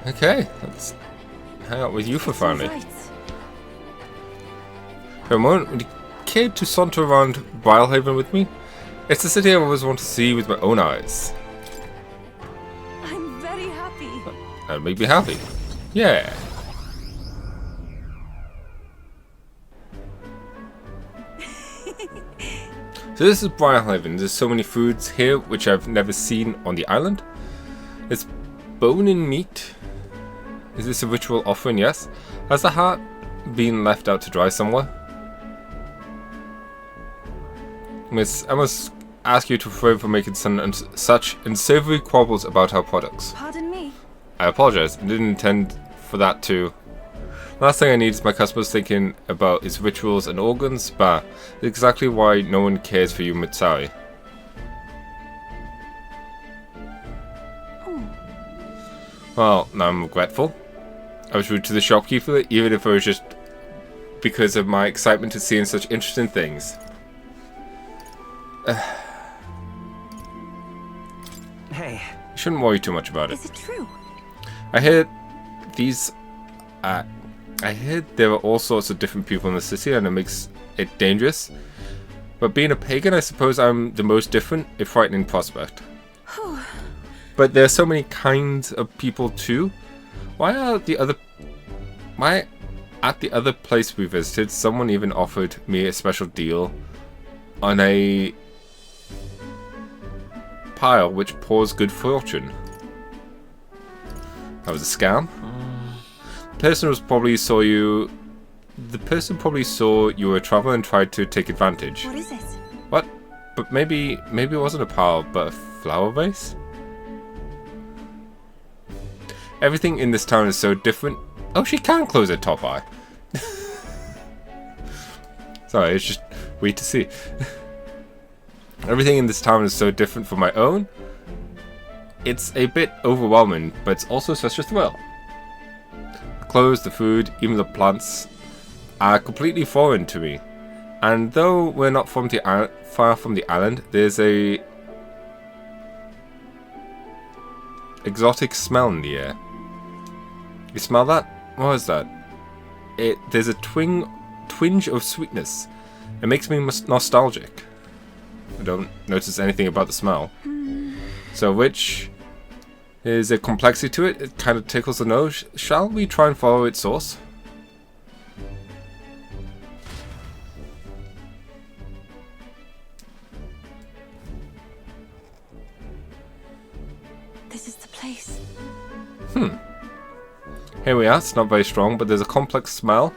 Okay, let's hang out with you for finally. Right. For a moment, would you care to saunter around Brilehaven with me? It's a city I always want to see with my own eyes. I'm very happy. That'd make me happy. Yeah. So this is Brilehaven. There's so many foods here which I've never seen on the island. It's bone and meat. Is this a ritual offering? Yes. Has the heart been left out to dry somewhere? Miss, I must ask you to refrain from making such unsavory quabbles about our products. Pardon me. I apologize. I didn't intend for that to... Last thing I need is my customers thinking about his rituals and organs. Bah, that's exactly why no one cares for you, Mitsari. Oh. Well, now I'm regretful. I was rude to the shopkeeper, even if it was just because of my excitement to seeing such interesting things. Hey. You shouldn't worry too much about it. Is it true? I heard these... I heard there are all sorts of different people in the city and it makes it dangerous. But being a pagan, I suppose I'm the most different, a frightening prospect. But there are so many kinds of people too. Why at the other place we visited, someone even offered me a special deal on a pile which pours good fortune. That was a scam. The person probably saw you were a traveler and tried to take advantage. What is it? What? But maybe it wasn't a pile, but a flower vase? Everything in this town is so different. Oh, she can close her top eye. Sorry, it's just weird to see. Everything in this town is so different from my own. It's a bit overwhelming, but it's also such a thrill. The clothes, the food, even the plants are completely foreign to me. And though we're not from the far from the island, there's a exotic smell in the air. You smell that? What is that? There's a twinge of sweetness. It makes me nostalgic. I don't notice anything about the smell. So which is a complexity to it. It kind of tickles the nose. Shall we try and follow its source? This is the place. Here we are. It's not very strong, but there's a complex smell.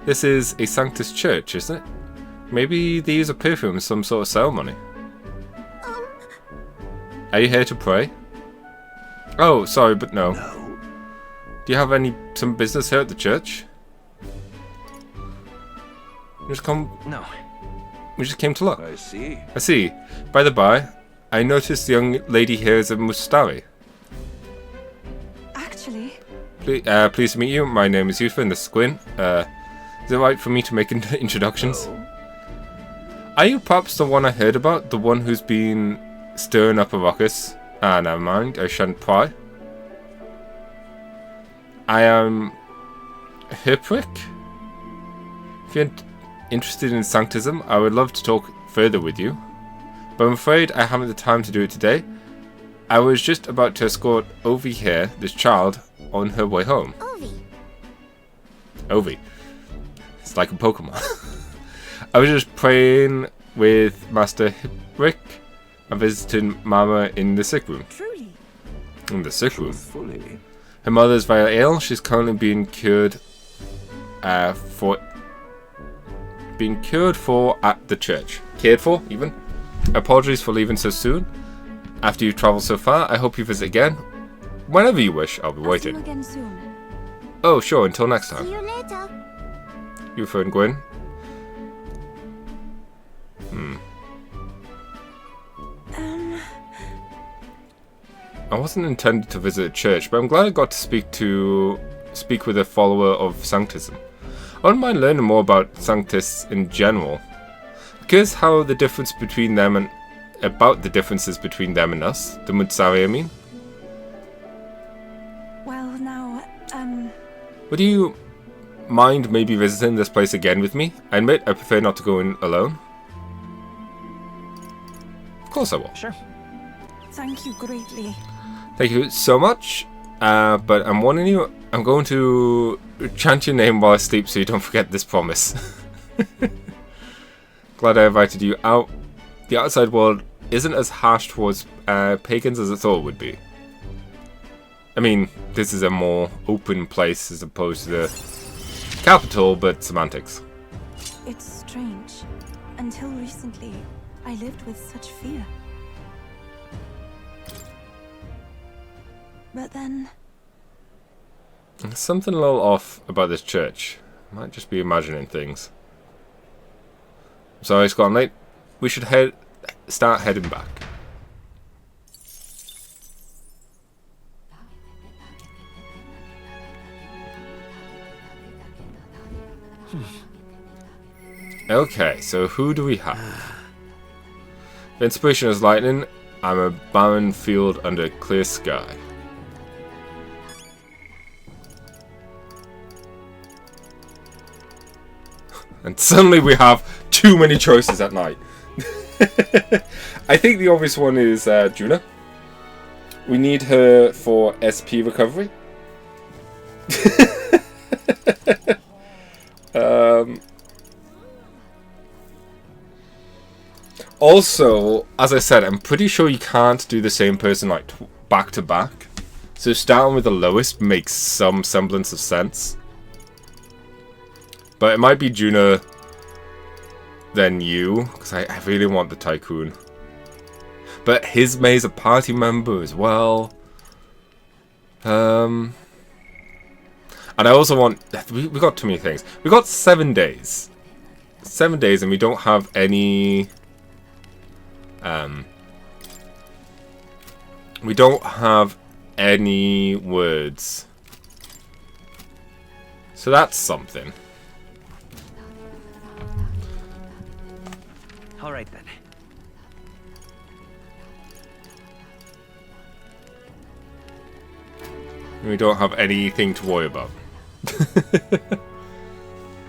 This is a Sanctus church, isn't it? Maybe they use a perfume in some sort of ceremony. Are you here to pray? Oh, sorry, but no. No. Do you have some business here at the church? We No. just came to look. I see. I see. By the by, I noticed the young lady here is a Mustari. Actually, Pleased to meet you. My name is Ifrit and this is Gwyn. Is it right for me to make introductions? Oh. Are you perhaps the one I heard about? The one who's been stirring up a ruckus? Ah, never mind. I shan't pry. I am Ifrit. If you're interested in sanctism, I would love to talk further with you. But I'm afraid I haven't the time to do it today. I was just about to escort Ovi here, this child, on her way home. Ovi. It's like a Pokemon. I was just praying with Master Ifrit and visiting Mama in the sick room. truly. In the sick room. Fully. Her mother's very ill. She's currently being cured at the church. Cared for, even. Apologies for leaving so soon. After you've travelled so far, I hope you visit again. Whenever you wish, I'll be I'll see you waiting. again soon. Oh, sure, until next time. See you later. You phone Gwyn. I wasn't intended to visit a church, but I'm glad I got to speak with a follower of Sanctism. I wouldn't mind learning more about Sanctists in general. Curious how the differences between them and us, the Mutsari, I mean. Well, now, Would you mind maybe visiting this place again with me? I admit I prefer not to go in alone. Of course I will. Sure. thank you greatly. Thank you so much. But I'm warning you, I'm going to chant your name while I sleep so you don't forget this promise. Glad I invited you out. The outside world isn't as harsh towards pagans as I thought it would be. I mean, this is a more open place as opposed to the capital, but semantics. It's strange. Until recently, I lived with such fear. But then, There's something a little off about this church. Might just be imagining things. Sorry it's gone late. We should start heading back. Okay, so who do we have? The inspiration is lightning. I'm a barren field under a clear sky. And suddenly we have too many choices at night. I think the obvious one is Juna. We need her for SP recovery. Also, as I said, I'm pretty sure you can't do the same person like back to back. So starting with the lowest makes some semblance of sense. But it might be Juna, then you, because I really want the Tycoon. But Hizme's a party member as well. And I also want... We got too many things. We got 7 days. 7 days and we don't have any... we don't have any words. So that's something. All right then. We don't have anything to worry about.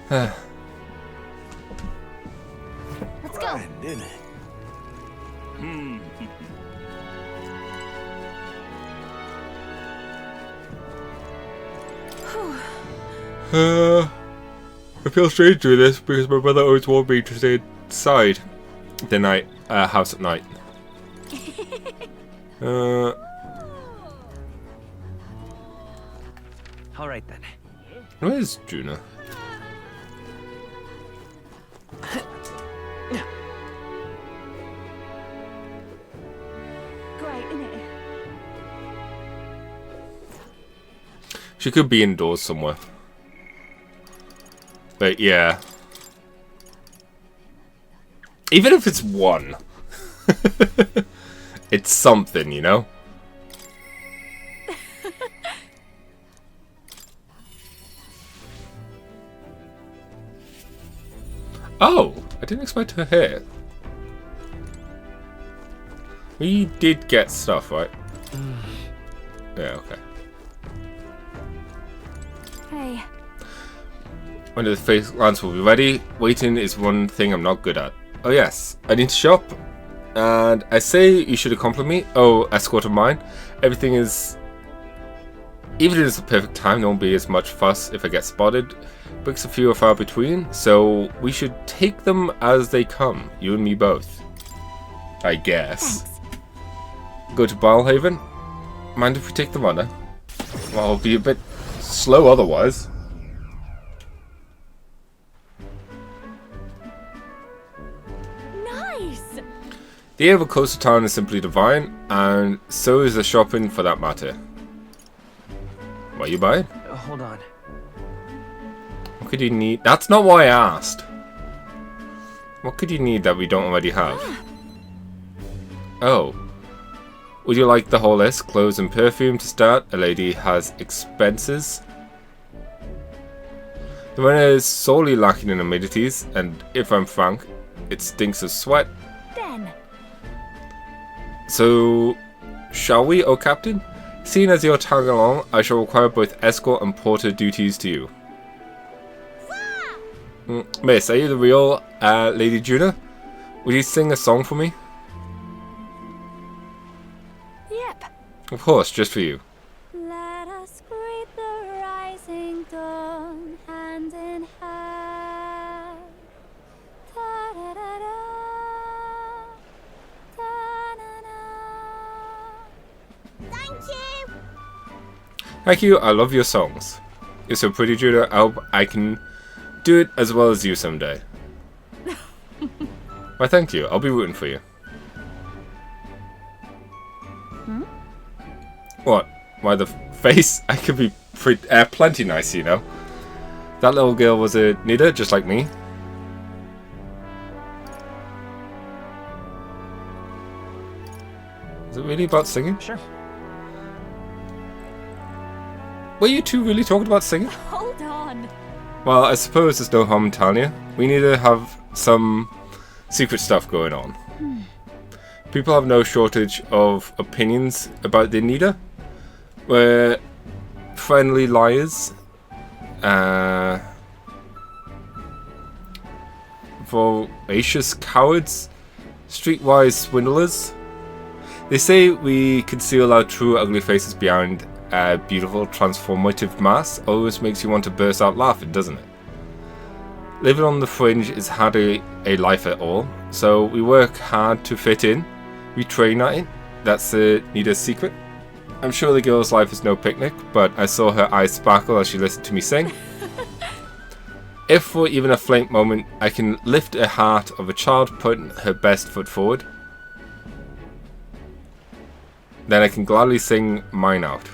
let's go. Didn't it? I feel strange doing this because my brother always wanted me to stay inside the house at night. All right then. Where's Juna? Great, innit? She could be indoors somewhere. But yeah. Even if it's one. It's something, you know? Oh, I didn't expect her here. We did get stuff, right? Yeah, okay. Hey, When the face lance will be ready, waiting is one thing I'm not good at. Oh yes, I need to shop. And I say you should accompany me. Oh, escort of mine. Everything is... Even if it's the perfect time, there won't be as much fuss if I get spotted. Bricks are few or far between, so we should take them as they come. You and me both. I guess. thanks. Go to Balhaven. Mind if we take the runner? Well, I'll be a bit slow otherwise. Nice! The air of a coastal town is simply divine, and so is the shopping for that matter. What are you buying? Hold on. What could you need? That's not what I asked. What could you need that we don't already have? Oh. Would you like the whole list? Clothes and perfume to start. A lady has expenses. The runner is sorely lacking in amenities, and if I'm frank, it stinks of sweat. Then, So, shall we, oh captain? Seeing as you're tagging along, I shall require both escort and porter duties to you. Miss, are you the real Lady Juna? Will you sing a song for me? Yep. Of course, just for you. Let us greet the rising dawn hand in hand. Da-da-da-da, da-na-na. Thank you. Thank you, I love your songs. You're so pretty, Juna. I hope I can do it as well as you someday. Why, thank you. I'll be rooting for you. What? Why the face? I could be plenty nice, you know. That little girl was a Nida, just like me. Is it really about singing? Sure. Were you two really talking about singing? Hold on. Well, I suppose there's no harm in telling you. We need to have some secret stuff going on. People have no shortage of opinions about the Nida. We're friendly liars, voracious cowards, streetwise swindlers. They say we conceal our true ugly faces behind a beautiful transformative mask. Always makes you want to burst out laughing, doesn't it? Living on the fringe is hardly a life at all, so we work hard to fit in. We train at it. That's the Nida's secret. I'm sure the girl's life is no picnic, but I saw her eyes sparkle as she listened to me sing. If for even a faint moment I can lift a heart of a child putting her best foot forward, then I can gladly sing mine out.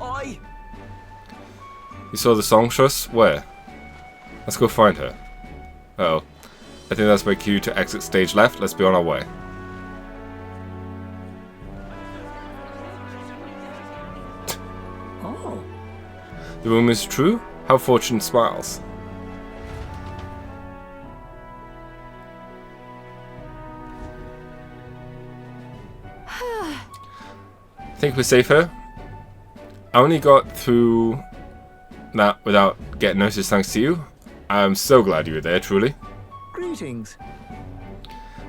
Oi! You saw the songstress? Where? Let's go find her. Uh-oh. I think that's my cue to exit stage left. Let's be on our way. Oh. The rumor is true? How fortune smiles. Think we're safe here? I only got through that without getting noticed thanks to you. I'm so glad you were there, truly. Greetings.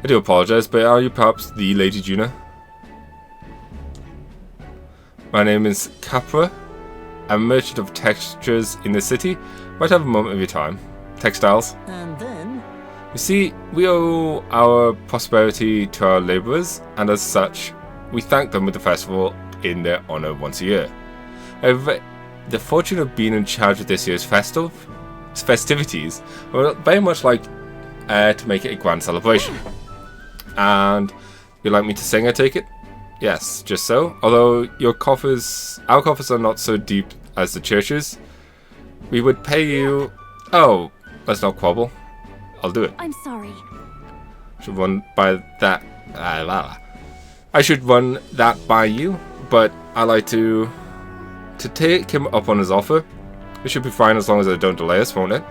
I do apologize, but are you perhaps the Lady Juna? My name is Capra. I'm a merchant of textures in the city. Might have a moment of your time. Textiles. And then? You see, we owe our prosperity to our labourers, and as such, we thank them with the festival in their honour once a year. However, the fortune of being in charge of this year's festivities, I would very much like to make it a grand celebration. And you'd like me to sing, I take it? Yes, just so. Although our coffers are not so deep as the church's, we would pay you. Oh, let's not quabble. I'll do it. I'm sorry. Should run by that. I should run that by you, but I like to take him up on his offer. It should be fine as long as I don't delay us, won't it?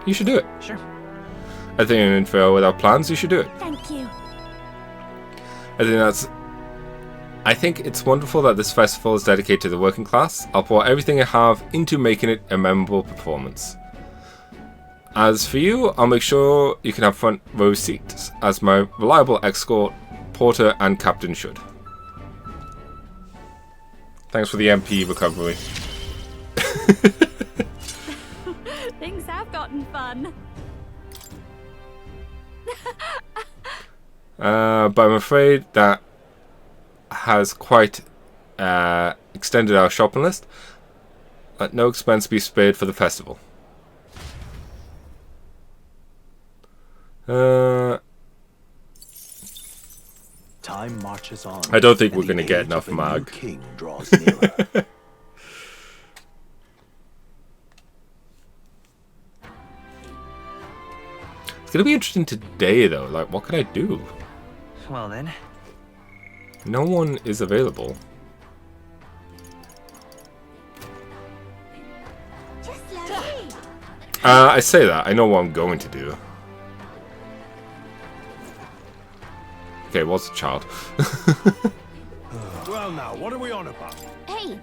You should do it. Sure. I think in info with our plans, you should do it. Thank you. I think it's wonderful that this festival is dedicated to the working class. I'll pour everything I have into making it a memorable performance. As for you, I'll make sure you can have front row seats, as my reliable escort, porter and captain should. Thanks for the MP recovery. Things have gotten fun. But I'm afraid that has quite extended our shopping list. Let no expense be spared for the festival. Time marches on. I don't think we're going to get enough mag. King draws nearer. It's going to be interesting today, though. Like, what can I do? Well then. No one is available. Just let me. I say that. I know what I'm going to do. Okay, it was a child. Well, now, what are we on about? Hey,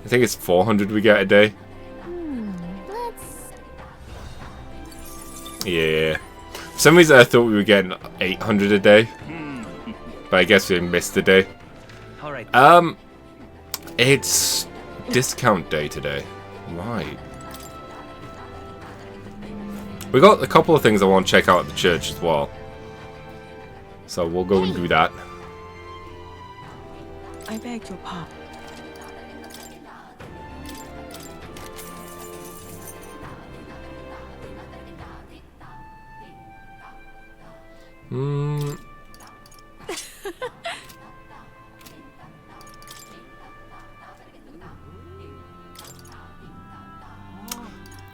I think it's 400 we get a day. let's... Yeah. For some reason I thought we were getting 800 a day. But I guess we missed a day. Alright. It's discount day today. Right. We got a couple of things I want to check out at the church as well. So we'll go and do that. I beg your pardon.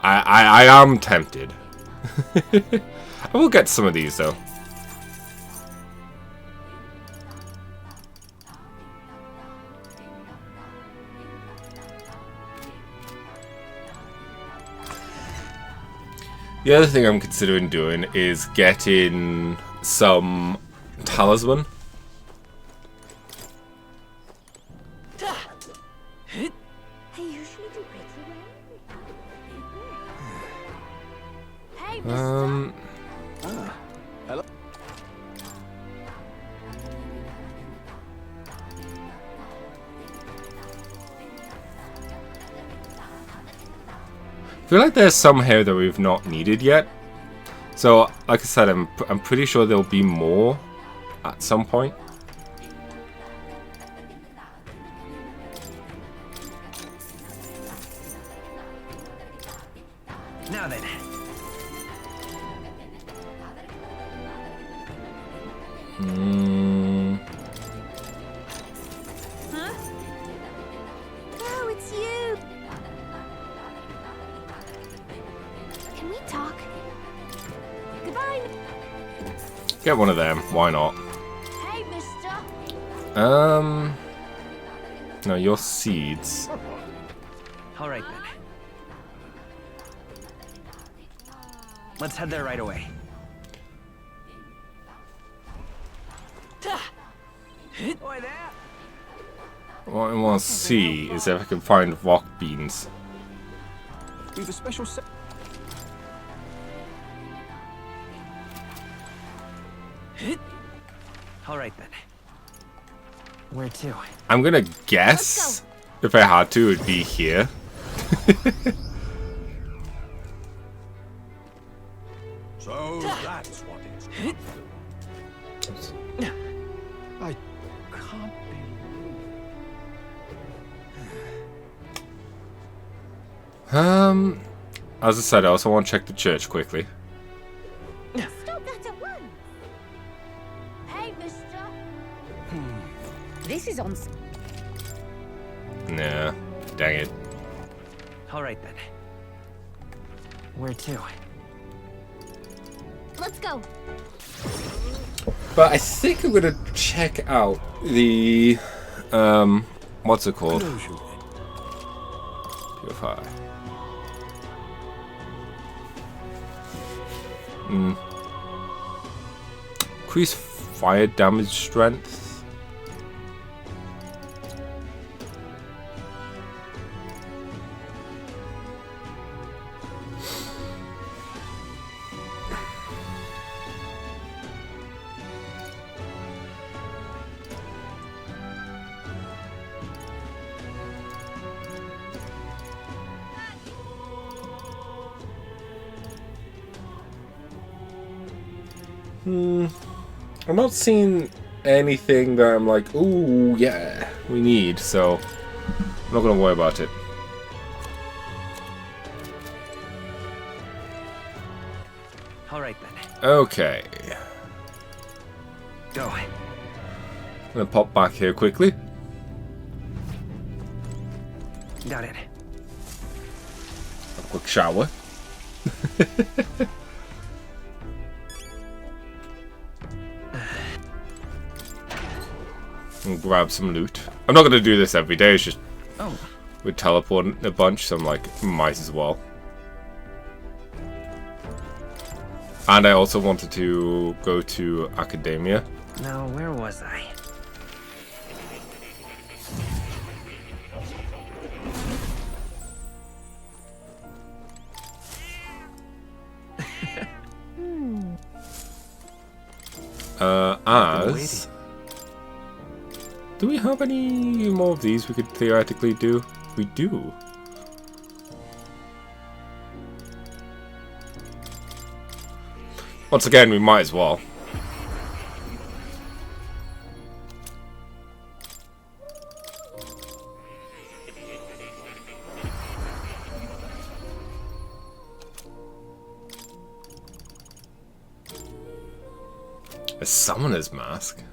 I am tempted. I will get some of these though. The other thing I'm considering doing is getting some talisman. I usually do pretty well. Hey, Hello? I feel like there's some here that we've not needed yet. So, like I said, I'm pretty sure there'll be more at some point. Now then. Huh? Oh, it's you. Can we talk? Goodbye. Get one of them. Why not? Hey, mister. No, your seeds. Alright then. Let's head there right away. Oi there! What I want to see is if I can find rock beans. We've a special set. Alright then. Where to? I'm gonna guess, if I had to, it'd be here. So that's what it's I can't believe. As I said, I also want to check the church quickly. Stop that at once. Hey, mister. This is on. Nah, dang it. Alright then. Where to? Let's go. But I think I'm gonna check out the what's it called? Purify. Increase fire damage strength. I'm not seeing anything that I'm like, ooh, yeah, we need, so I'm not gonna worry about it. Alright then. Okay. Go. I'm gonna pop back here quickly. Got it. A quick shower. And grab some loot. I'm not gonna do this every day, it's just we're teleporting a bunch, so I'm like, might as well. And I also wanted to go to academia. Now, where was I? As... Do we have any more of these we could theoretically do? We do. Once again, we might as well. A summoner's mask?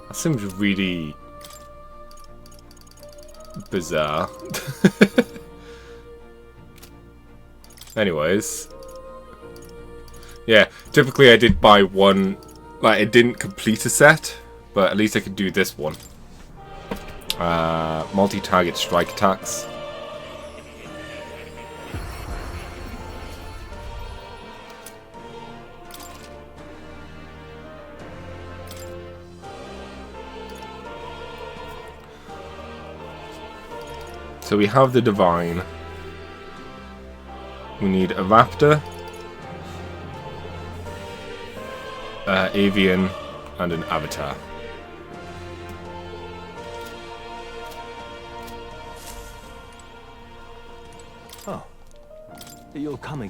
That seems really bizarre. Anyways. Yeah, typically I did buy one, like it didn't complete a set, but at least I could do this one. Multi-target strike attacks. So we have the Divine. We need a Raptor, Avian, and an Avatar. Oh, you're coming.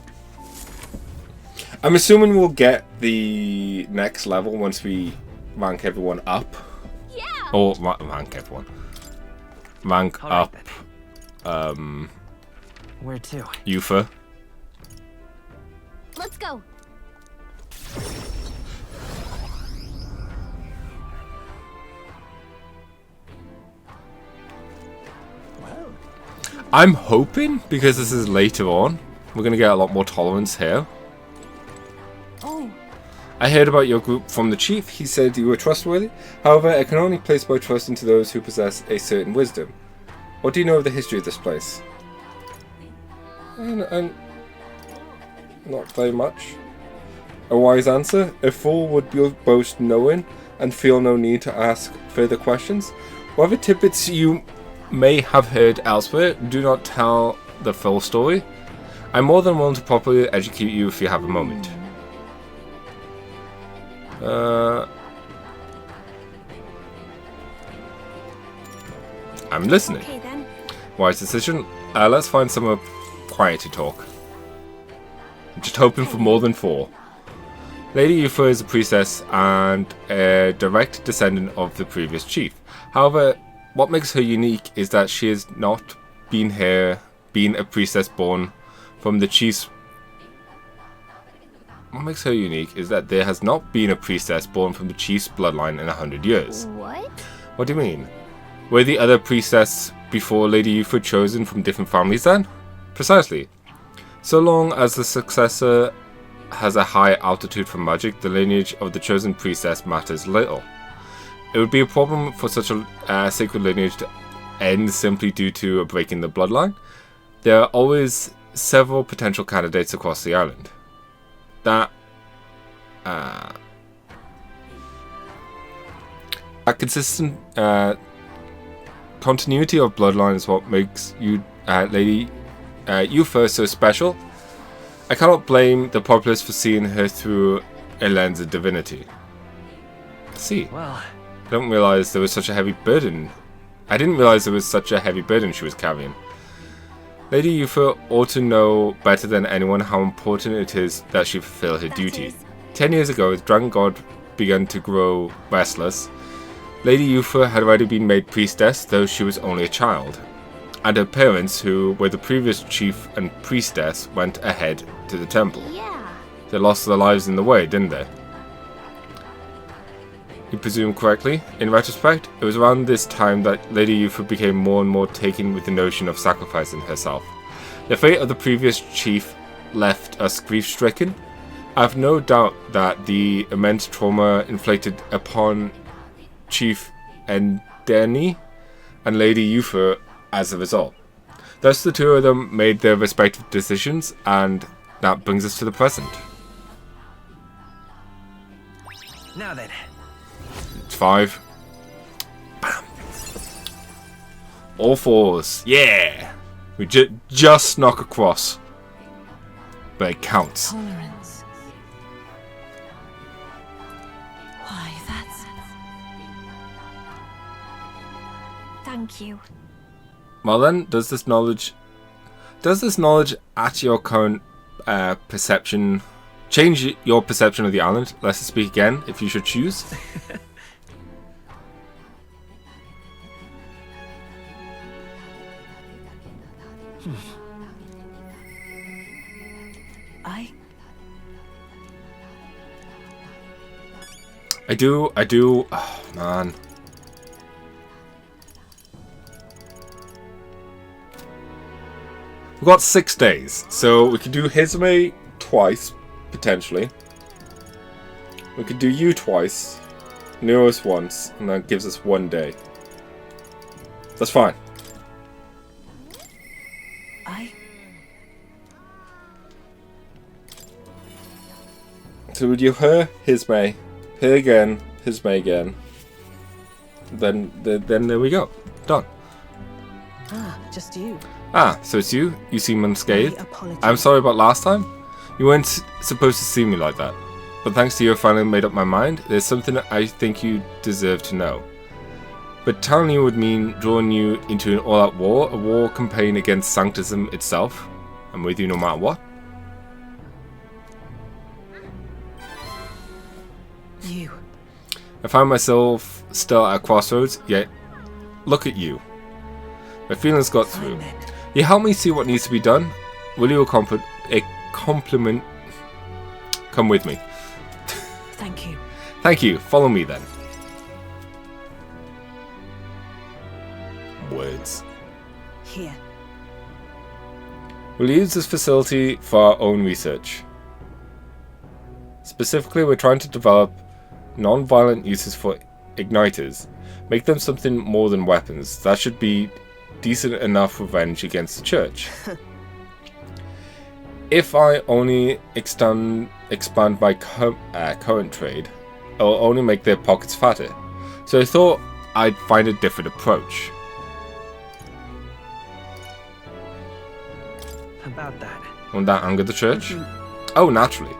I'm assuming we'll get the next level once we rank everyone up. Yeah. Or rank everyone. Rank All right, up. Where to? Yufa. Let's go. Well, I'm hoping, because this is later on, we're going to get a lot more tolerance here. Oh, I heard about your group from the chief. He said you were trustworthy. However, I can only place my trust into those who possess a certain wisdom. What do you know of the history of this place? And not very much. A wise answer. A fool would boast knowing and feel no need to ask further questions. Whatever tidbits you may have heard elsewhere, do not tell the full story. I'm more than willing to properly educate you if you have a moment. I'm listening. okay then. Wise decision. Let's find somewhere quiet to talk. I'm just hoping for more than 4. Lady Yufa is a priestess and a direct descendant of the previous chief. However, what makes her unique is that she has not been a priestess born from the chief's... What makes her unique is that there has not been a priestess born from the chief's bloodline in 100 years. What? What do you mean? Were the other priestess before Lady Yufa chosen from different families then? Precisely. So long as the successor has a high altitude for magic, the lineage of the chosen priestess matters little. It would be a problem for such a sacred lineage to end simply due to a break in the bloodline. There are always several potential candidates across the island. That consistent continuity of bloodline is what makes you, Lady Yufa, so special. I cannot blame the populace for seeing her through a lens of divinity. See, Well, I didn't realize there was such a heavy burden. I didn't realize there was such a heavy burden she was carrying. Lady Yufa ought to know better than anyone how important it is that she fulfill her duty. 10 years ago, as Dragon God began to grow restless, Lady Yufa had already been made priestess, though she was only a child. And her parents, who were the previous chief and priestess, went ahead to the temple. Yeah. They lost their lives in the way, didn't they? You presume correctly. In retrospect, it was around this time that Lady Yufa became more and more taken with the notion of sacrificing herself. The fate of the previous chief left us grief-stricken. I have no doubt that the immense trauma inflicted upon Chief Endeni and Lady Yufa as a result. Thus the two of them made their respective decisions, and that brings us to the present. Now then. It's 5. Bam. All 4s. Yeah! We just knock across. But it counts. Tolerance. Why, that's... Thank you. Well then, does this knowledge at your current perception change your perception of the island? Let's speak again, if you should choose. I do, oh man. We've got 6 days, so we could do Hizme twice, potentially. We could do you twice, Neros once, and that gives us 1 day. That's fine. So we do her, Hizme, her again, Hizme again. Then there we go. Done. Ah, just you. Ah, so it's you? You seem unscathed? My apologies. I'm sorry about last time. You weren't supposed to see me like that. But thanks to you, I finally made up my mind. There's something I think you deserve to know. But telling you would mean drawing you into an all-out war, a war campaign against Sanctism itself. I'm with you no matter what. You. I find myself still at a crossroads, yet look at you. My feelings got through. You help me see what needs to be done. Will you compliment? Come with me. Thank you. Thank you. Follow me then. Words. Here. We'll use this facility for our own research. Specifically, we're trying to develop non-violent uses for igniters. Make them something more than weapons. That should be decent enough revenge against the church. If I only expand my current trade, it'll only make their pockets fatter. So I thought I'd find a different approach. About that. Won't that anger the church? Oh, naturally.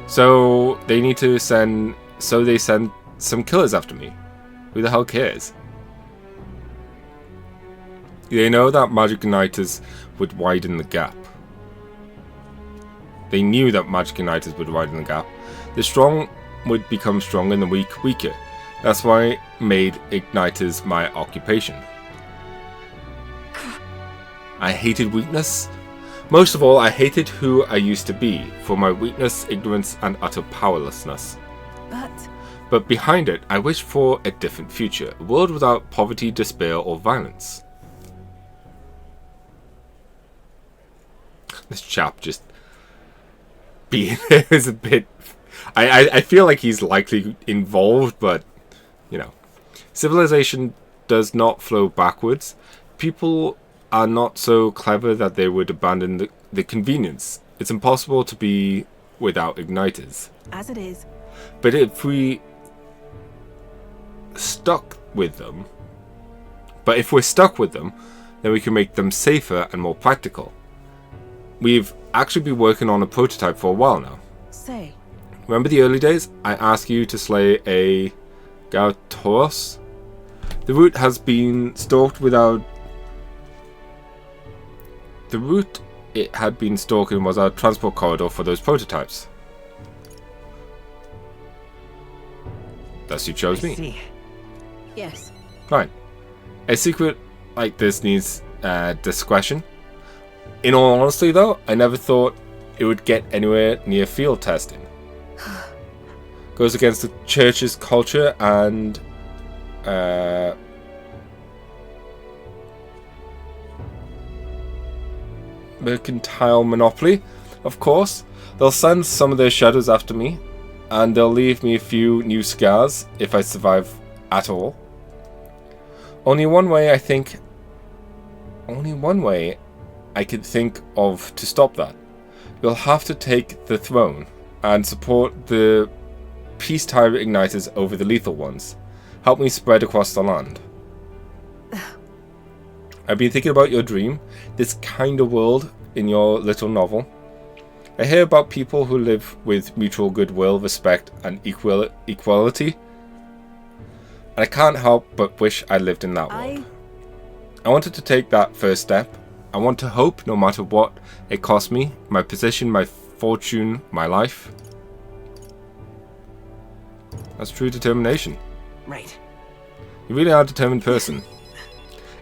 So they need to send. So they send some killers after me. Who the hell cares? They know that magic igniters would widen the gap. They knew that magic igniters would widen the gap. The strong would become stronger and the weak weaker. That's why I made igniters my occupation. I hated weakness. Most of all, I hated who I used to be, for my weakness, ignorance, and utter powerlessness. But behind it, I wished for a different future, a world without poverty, despair, or violence. This chap just being there is a bit... I feel like he's likely involved, but, you know. Civilization does not flow backwards. People are not so clever that they would abandon the convenience. It's impossible to be without igniters. As it is. But if we stuck with them, we're stuck with them, then we can make them safer and more practical. We've actually been working on a prototype for a while now. Say. Remember the early days? I asked you to slay a Gautoros? The route has been stalked without... The route it had been stalking was our transport corridor for those prototypes. Thus you chose me. See. Yes. Right. A secret like this needs discretion. In all honesty though, I never thought it would get anywhere near field testing. Goes against the church's culture and mercantile monopoly. Of course, they'll send some of their shadows after me, and they'll leave me a few new scars if I survive at all. Only one way I can think of to stop that. You'll have to take the throne and support the peacetime igniters over the lethal ones. Help me spread across the land. I've been thinking about your dream, this kind of world in your little novel. I hear about people who live with mutual goodwill, respect, and equality. And I can't help but wish I lived in that world. I wanted to take that first step. I want to hope, no matter what it costs me, my position, my fortune, my life. That's true determination. Right. You really are a determined person.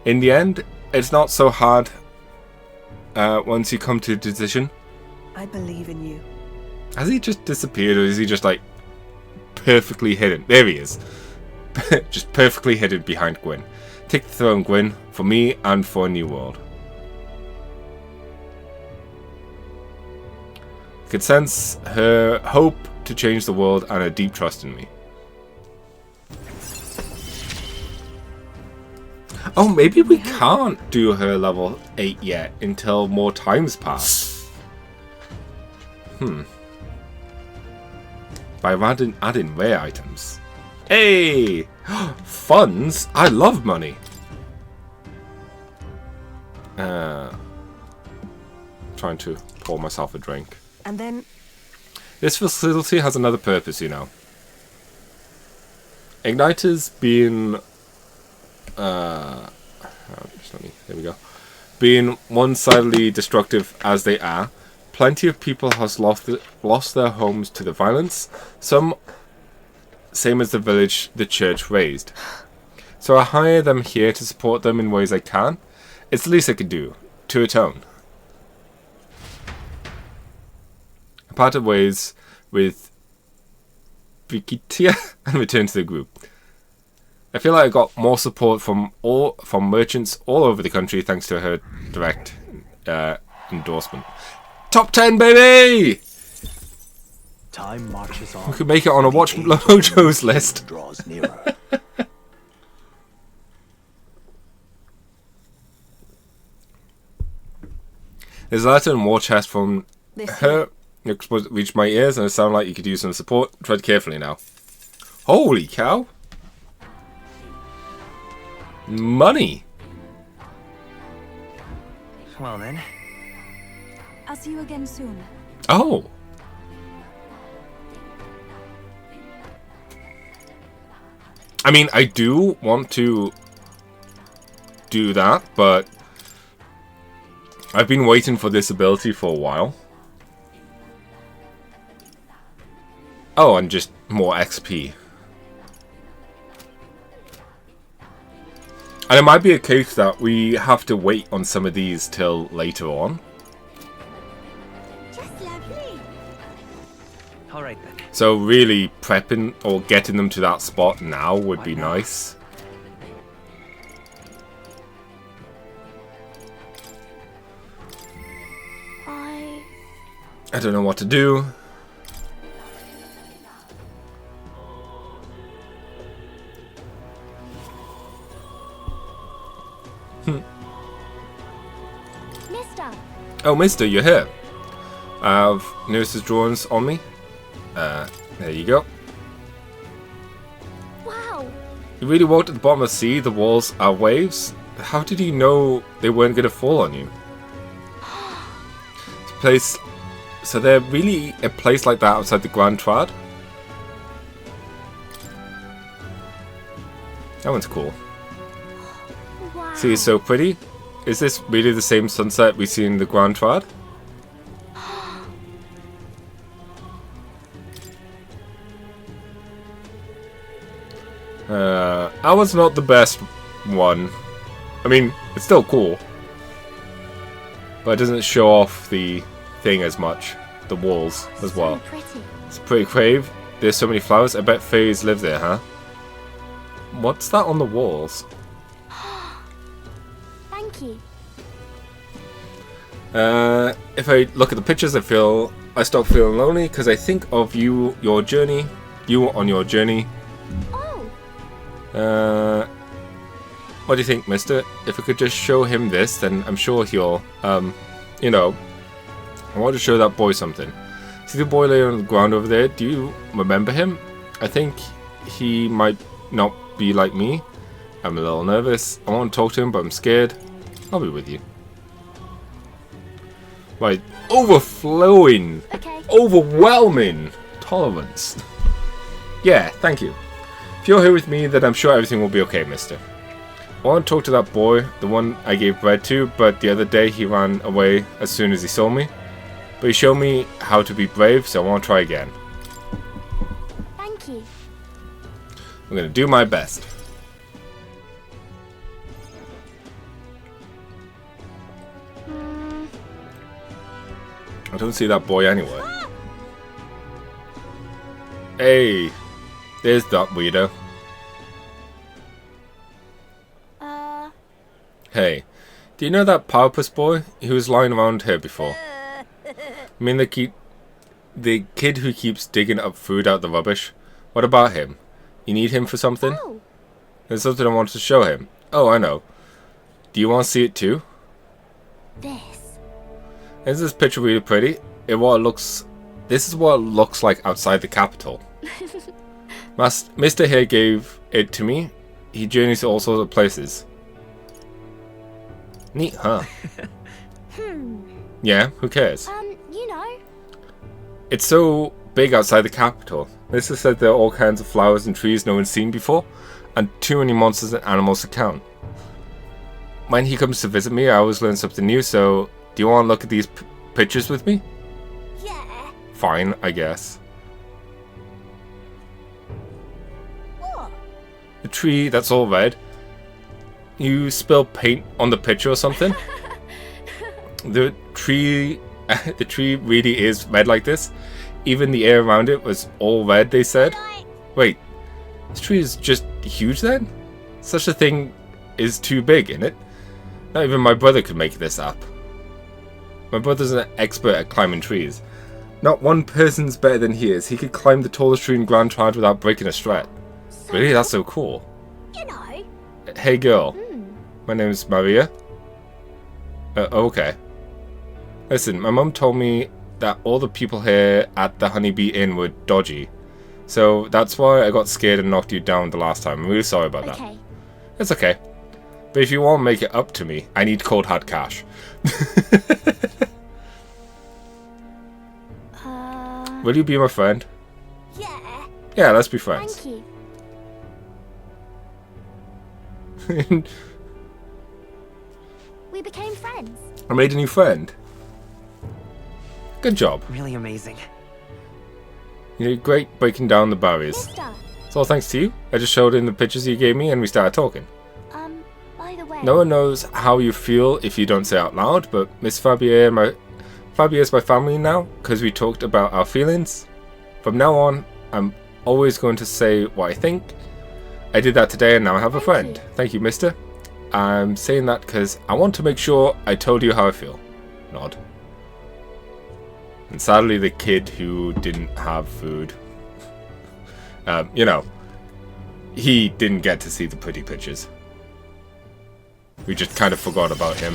In the end, it's not so hard once you come to a decision. I believe in you. Has he just disappeared, or is he just like perfectly hidden? There he is. Just perfectly hidden behind Gwyn. Take the throne, Gwyn, for me and for a new world. I could sense her hope to change the world and her deep trust in me. Oh, maybe we can't do her level 8 yet until more times pass. By adding rare items. Hey! Funds? I love money. Trying to pour myself a drink. And then This facility has another purpose, you know. Igniters being there we go. Being one-sidedly destructive as they are, plenty of people has lost their homes to the violence, some same as the village the church raised. So I hire them here to support them in ways I can. It's the least I could do, to atone. I parted ways with Brigitia and returned to the group. I feel like I got more support from merchants all over the country thanks to her direct endorsement. Top 10, baby! Time marches on. We could make it on a Watch Mojo's list. Draws nearer. There's a letter and war chest from her. You're supposed to reach my ears, and it sounded like you could use some support. Tread carefully now. Holy cow! Money! Well then. I'll see you again soon. Oh! I mean, I do want to do that, but I've been waiting for this ability for a while. Oh, and just more XP. And it might be a case that we have to wait on some of these till later on. Just lovely. All right then. So really prepping or getting them to that spot now would be nice. I don't know what to do. Mister. Oh, mister, you're here. I have nurse's drawings on me. There you go. Wow. You really walked at the bottom of the sea, the walls are waves? How did you know they weren't going to fall on you? This place... So they're really a place like that outside the Grand Trad? That one's cool. Wow. See, it's so pretty. Is this really the same sunset we see in the Grand Trad? That was not the best one. I mean, it's still cool. But it doesn't show off the thing as much. The walls as well. So pretty. It's pretty crave. There's so many flowers. I bet fairies live there, huh? What's that on the walls? Thank you. If I look at the pictures, I start feeling lonely because I think of you, your journey, you on your journey. Oh. What do you think, mister? If I could just show him this, then I'm sure he'll, you know, I want to show that boy something. See the boy laying on the ground over there? Do you remember him? I think he might not be like me. I'm a little nervous. I want to talk to him, but I'm scared. I'll be with you. Right, overflowing, Okay. overwhelming tolerance. Yeah, thank you. If you're here with me, then I'm sure everything will be okay, mister. I want to talk to that boy, the one I gave bread to, but the other day he ran away as soon as he saw me. But he showed me how to be brave, so I want to try again. Thank you. I'm going to do my best. I don't see that boy anywhere. Hey, there's that weirdo. Hey, do you know that Powerpuss boy? He was lying around here before. I mean the kid who keeps digging up food out the rubbish. What about him? You need him for something? Oh, There's something I wanted to show him. Oh, I know. Do you want to see it too? this. Isn't this picture really pretty? This is what it looks like outside the capital. Mr. here gave it to me. He journeys to all sorts of places. Neat, huh? Yeah, who cares? You know. It's so big outside the capital. This has said there are all kinds of flowers and trees no one's seen before, and too many monsters and animals to count. When he comes to visit me, I always learn something new, so do you want to look at these pictures with me? Yeah. Fine, I guess. What? The tree that's all red. You spill paint on the picture or something? The tree really is red like this. Even the air around it was all red, they said. Wait, this tree is just huge then? Such a thing is too big, isn't it? Not even my brother could make this up. My brother's an expert at climbing trees. Not one person's better than he is. He could climb the tallest tree in Grand Triad without breaking a strut. Really? That's so cool. You know. Hey girl, my name is Maria. Okay. Listen, my mum told me that all the people here at the Honeybee Inn were dodgy. So that's why I got scared and knocked you down the last time. I'm really sorry about that. Okay. It's okay. But if you want to make it up to me, I need cold hard cash. Will you be my friend? Yeah. Yeah, let's be friends. Thank you. We became friends. I made a new friend. Good job. Really amazing. You did great breaking down the barriers. Mister. It's all thanks to you. I just showed in the pictures you gave me and we started talking. By the way. No one knows how you feel if you don't say out loud, but Miss Fabier is my family now, because we talked about our feelings. From now on, I'm always going to say what I think. I did that today and now I have a friend. Thank you, mister. I'm saying that because I want to make sure I told you how I feel. Nod. And sadly, the kid who didn't have food, you know, he didn't get to see the pretty pictures. We just kind of forgot about him.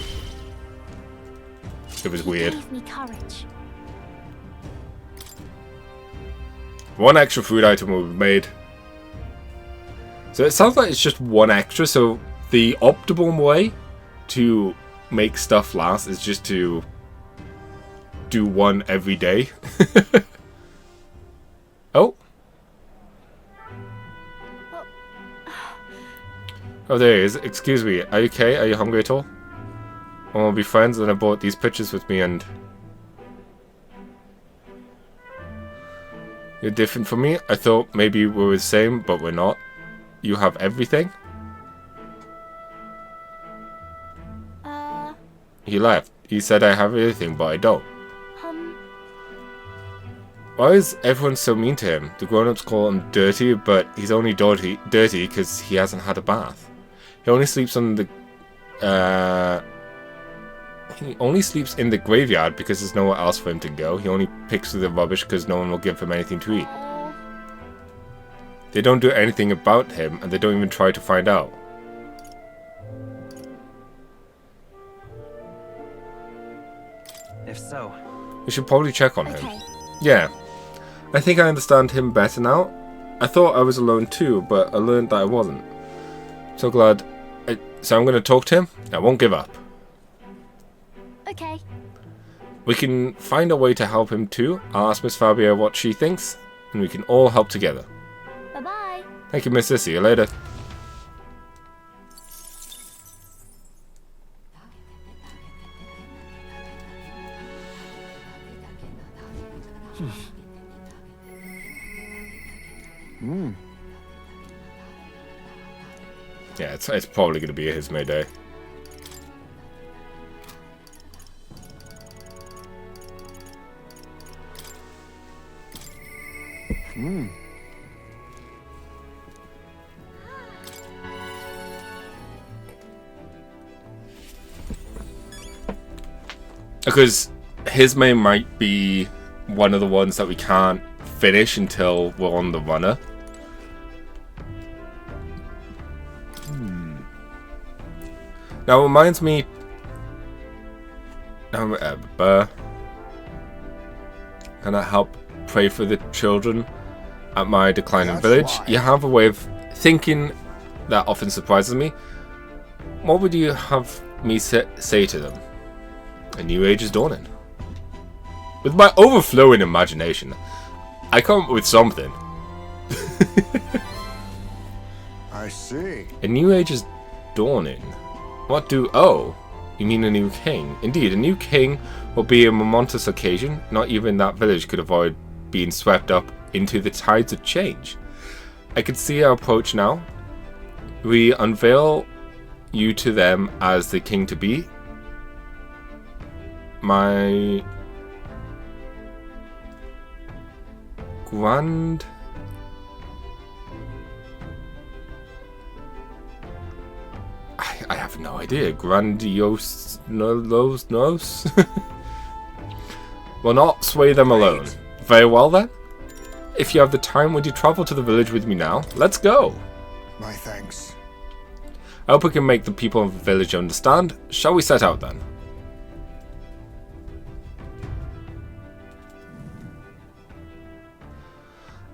It was weird. Gave me courage. One extra food item will be made. So it sounds like it's just one extra, so the optimal way to make stuff last is just to do one every day. Oh. Oh, there he is. Excuse me. Are you okay? Are you hungry at all? I want to be friends, and I brought these pictures with me, and you're different from me. I thought maybe we were the same, but we're not. You have everything. He left. He said I have everything, but I don't. Why is everyone so mean to him? The grown-ups call him dirty, but he's only dirty because he hasn't had a bath. He only sleeps on the graveyard because there's nowhere else for him to go. He only picks through the rubbish because no one will give him anything to eat. They don't do anything about him, and they don't even try to find out. So, We should probably check on him. Okay. Yeah. I think I understand him better now. I thought I was alone too, but I learned that I wasn't. So glad. So I'm going to talk to him. I won't give up. Okay. We can find a way to help him too. I'll ask Miss Fabio what she thinks, and we can all help together. Bye-bye. Thank you, Miss. See you later. Yeah, it's probably going to be his May Day. Because his May might be one of the ones that we can't finish until we're on the runner. Now it reminds me. Can I help pray for the children at my declining village? You have a way of thinking that often surprises me. What would you have me say to them? A new age is dawning. With my overflowing imagination, I come up with something. I see. A new age is dawning. What do... Oh, you mean a new king? Indeed, a new king will be a momentous occasion. Not even that village could avoid being swept up into the tides of change. I can see our approach now. We unveil you to them as the king to be. My... grand... I have no idea. Grandiose... nose? Will not sway them alone. Very well then. If you have the time, would you travel to the village with me now? Let's go. My thanks. I hope we can make the people of the village understand. Shall we set out then?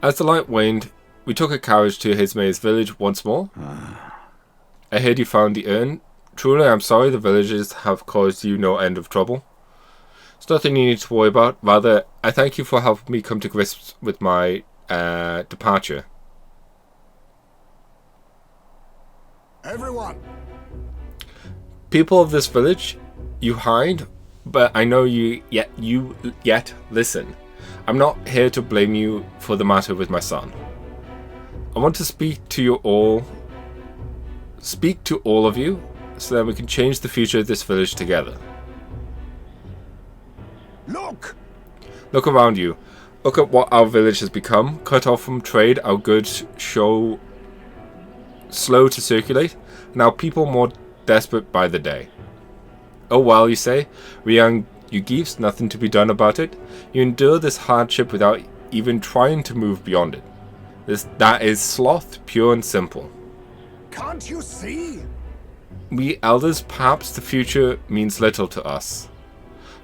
As the light waned, we took a carriage to Hismay's village once more. I heard you found the urn. Truly, I'm sorry the villagers have caused you no end of trouble. It's nothing you need to worry about. Rather, I thank you for helping me come to grips with my departure. Everyone! People of this village, you hide, but I know you yet listen. I'm not here to blame you for the matter with my son. I want to speak to all of you, so that we can change the future of this village together. Look! Look around you. Look at what our village has become. Cut off from trade, our goods show slow to circulate, and our people more desperate by the day. Oh well, you say, we young you geefs, nothing to be done about it. You endure this hardship without even trying to move beyond it. That is sloth, pure and simple. Can't you see? We elders, perhaps the future means little to us.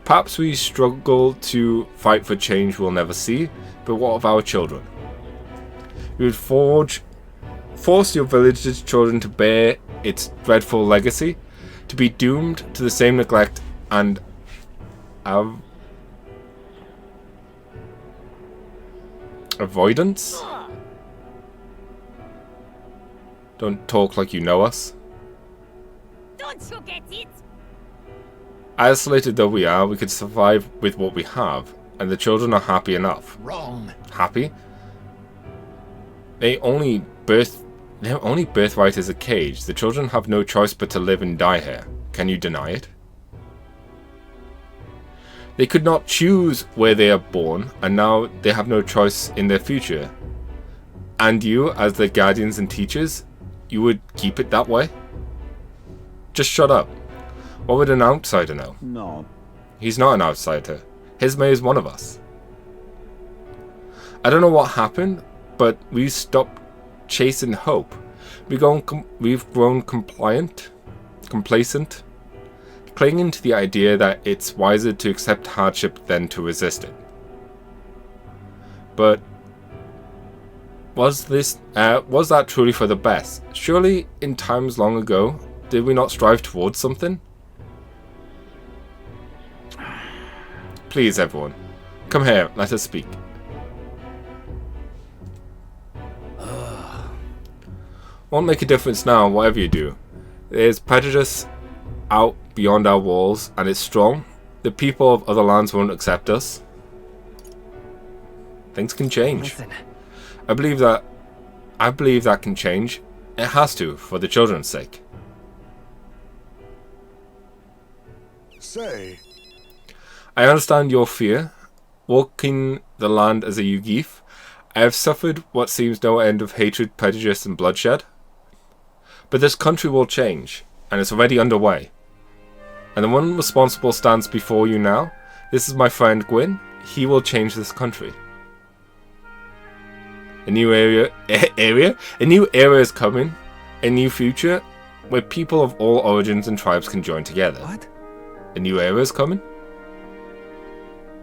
Perhaps we struggle to fight for change we'll never see, but what of our children? You would force your village's children to bear its dreadful legacy, to be doomed to the same neglect and avoidance? Don't talk like you know us. Don't you get it? Isolated though we are, we could survive with what we have, and the children are happy enough. Wrong. Happy? Their only birthright is a cage. The children have no choice but to live and die here. Can you deny it? They could not choose where they are born, and now they have no choice in their future. And you, as their guardians and teachers, you would keep it that way? Just shut up. What would an outsider know? No. He's not an outsider. Hismay is one of us. I don't know what happened, but we stopped chasing hope. We've grown complacent. clinging to the idea that it's wiser to accept hardship than to resist it. But was that truly for the best? Surely, in times long ago, did we not strive towards something? Please, everyone, come here, let us speak. Won't make a difference now, whatever you do. There's prejudice out beyond our walls, and it's strong. The people of other lands won't accept us. Things can change. Listen, I believe that can change. It has to, for the children's sake. Say, I understand your fear. Walking the land as a Yugif, I have suffered what seems no end of hatred, prejudice, and bloodshed. But this country will change, and it's already underway. And the one responsible stands before you now. This is my friend Gwyn. He will change this country. A new A new era is coming. A new future where people of all origins and tribes can join together. What? A new era is coming.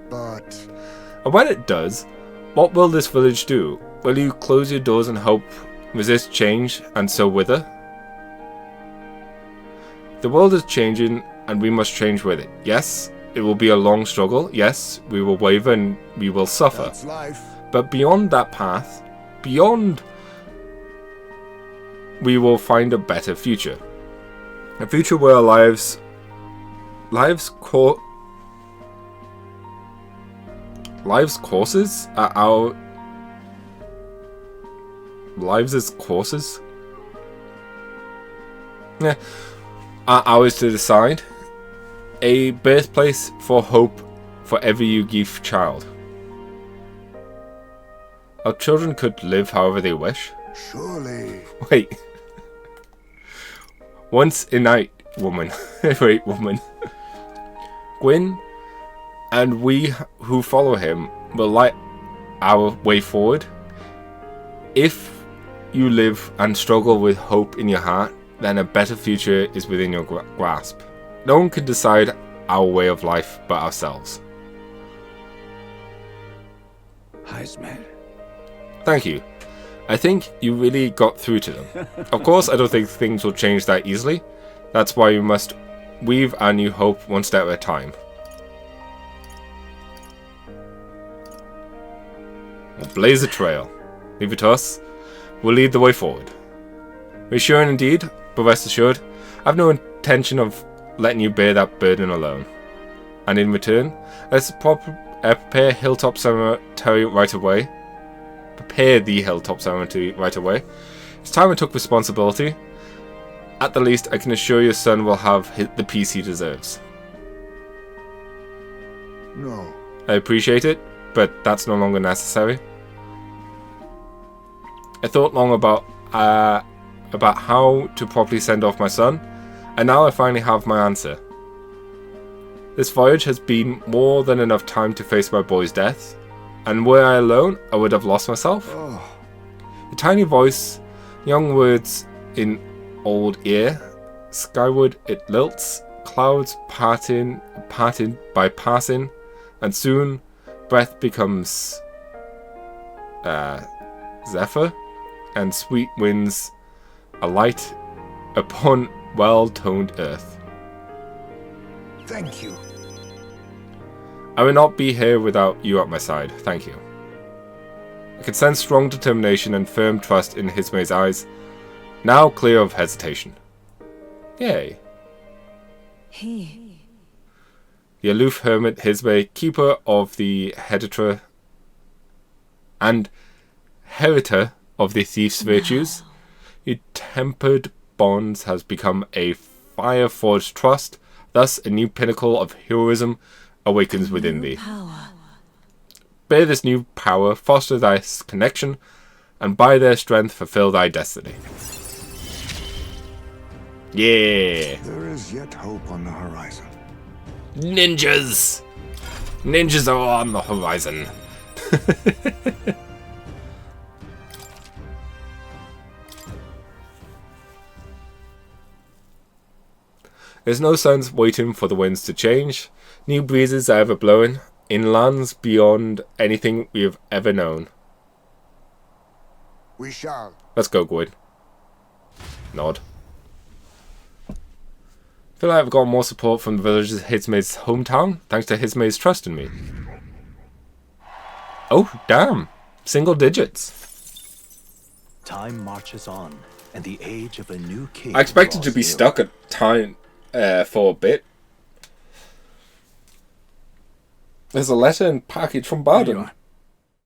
but And when it does, what will this village do? Will you close your doors and hope, resist change, and so wither? The world is changing, and we must change with it. Yes, it will be a long struggle. Yes, we will waver and we will suffer. that's life. But beyond that path, we will find a better future. A future where our lives courses are our lives as courses. Yeah, are ours to decide. A birthplace for hope for every Yugif child. Our children could live however they wish. Surely. Wait. Once a night, woman. Wait, woman. Gwyn and we who follow him will light our way forward. If you live and struggle with hope in your heart, then a better future is within your grasp. No one can decide our way of life but ourselves. Heisman. Thank you. I think you really got through to them. Of course, I don't think things will change that easily. That's why we must weave our new hope one step at a time. We'll blaze a trail. Leave it to us. We'll lead the way forward. Reassuring indeed, but rest assured, I have no intention of letting you bear that burden alone. And in return, let's prepare Hilltop Cemetery right away. Prepare the Hilltop Cemetery right away. It's time I took responsibility. At the least, I can assure your son will have the peace he deserves. No. I appreciate it, but that's no longer necessary. I thought long about how to properly send off my son, and now I finally have my answer. This voyage has been more than enough time to face my boy's death, and were I alone, I would have lost myself. Oh, A tiny voice, young words in old ear, skyward it lilts, clouds parting by passing, and soon breath becomes zephyr, and sweet winds alight upon well-toned earth. thank you. I will not be here without you at my side, thank you. I can sense strong determination and firm trust in Hisme's eyes, now clear of hesitation. Yay. He. The aloof hermit Hisme, keeper of the Hereditary and heriter of the thief's virtues, your tempered bonds has become a fire-forged trust, thus a new pinnacle of heroism awakens within thee. Power. Bear this new power, foster thy connection, and by their strength fulfill thy destiny. Yeah! There is yet hope on the horizon. Ninjas! Ninjas are on the horizon. There's no sense waiting for the winds to change. New breezes are ever blowing in lands beyond anything we have ever known. We shall. Let's go, Gwen. Nod. I feel like I've got more support from the village of Hismay's hometown, thanks to Hismay's trust in me. Oh, damn. Single digits. Time marches on, and the age of a new king. I expected to be draws stuck at time for a bit. There's a letter and package from near. Here you Barden. are.